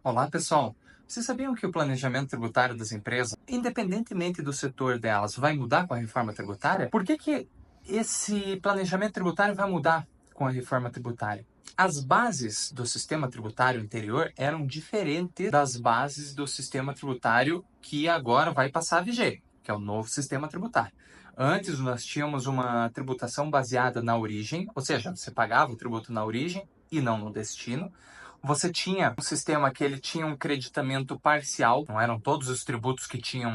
Olá, pessoal. Vocês sabiam que o planejamento tributário das empresas, independentemente do setor delas, vai mudar com a reforma tributária? Por que esse planejamento tributário vai mudar com a reforma tributária? As bases do sistema tributário anterior eram diferentes das bases do sistema tributário que agora vai passar a viger, que é o novo sistema tributário. Antes, nós tínhamos uma tributação baseada na origem, ou seja, você pagava o tributo na origem e não no destino. Você tinha um sistema que ele tinha um creditamento parcial, não eram todos os tributos que tinham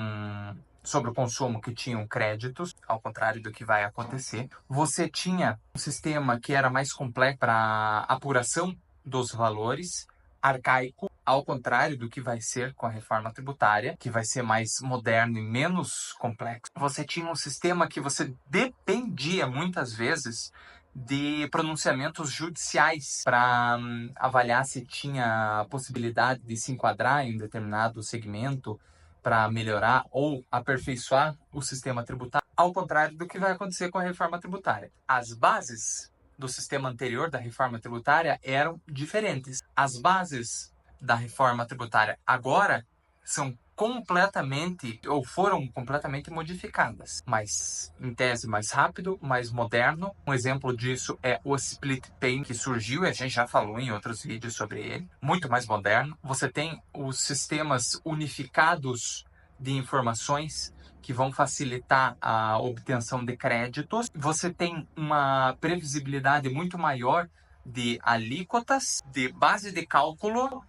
sobre o consumo que tinham créditos, ao contrário do que vai acontecer. Você tinha um sistema que era mais complexo para apuração dos valores, arcaico, ao contrário do que vai ser com a reforma tributária, que vai ser mais moderno e menos complexo. Você tinha um sistema que você dependia muitas vezes de pronunciamentos judiciais para avaliar se tinha a possibilidade de se enquadrar em determinado segmento para melhorar ou aperfeiçoar o sistema tributário, ao contrário do que vai acontecer com a reforma tributária. As bases do sistema anterior da reforma tributária eram diferentes. As bases da reforma tributária agora são completamente ou foram completamente modificadas, mas em tese mais rápido, mais moderno. Um exemplo disso é o split pay que surgiu, e a gente já falou em outros vídeos sobre ele, muito mais moderno. Você tem os sistemas unificados de informações que vão facilitar a obtenção de créditos. Você tem uma previsibilidade muito maior de alíquotas, de base de cálculo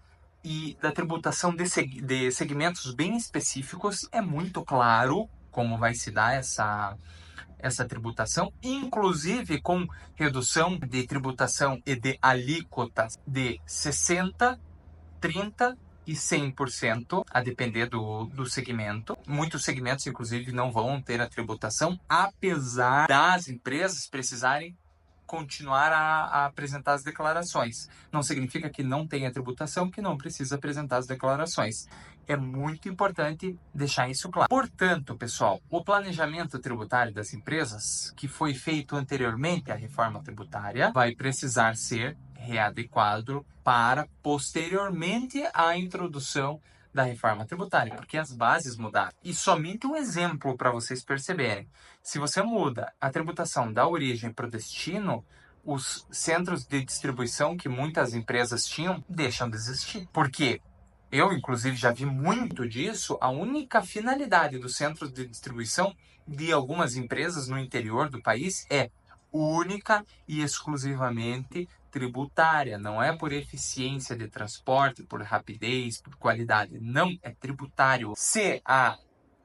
e da tributação de segmentos bem específicos. É muito claro como vai se dar essa tributação, inclusive com redução de tributação e de alíquotas de 60%, 30% e 100%, a depender do segmento. Muitos segmentos, inclusive, não vão ter a tributação, apesar das empresas precisarem continuar a apresentar as declarações. Não significa que não tenha tributação, que não precisa apresentar as declarações. É muito importante deixar isso claro. Portanto, pessoal, o planejamento tributário das empresas, que foi feito anteriormente à reforma tributária, vai precisar ser readequado para posteriormente à introdução da reforma tributária, porque as bases mudaram. E somente um exemplo para vocês perceberem. Se você muda a tributação da origem para o destino, os centros de distribuição que muitas empresas tinham deixam de existir. Por quê? Eu, inclusive, já vi muito disso. A única finalidade dos centros de distribuição de algumas empresas no interior do país é única e exclusivamente tributária. Não é por eficiência de transporte, por rapidez, por qualidade. Não, é tributário. Se a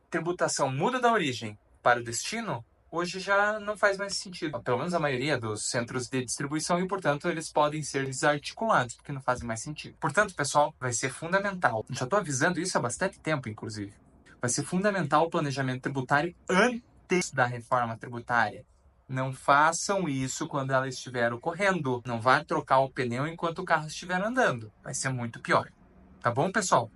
tributação muda da origem para o destino, hoje já não faz mais sentido. Pelo menos a maioria dos centros de distribuição e, portanto, eles podem ser desarticulados, porque não fazem mais sentido. Portanto, pessoal, vai ser fundamental. Já estou avisando isso há bastante tempo, inclusive. Vai ser fundamental o planejamento tributário antes da reforma tributária. Não façam isso quando ela estiver ocorrendo. Não vá trocar o pneu enquanto o carro estiver andando. Vai ser muito pior. Tá bom, pessoal?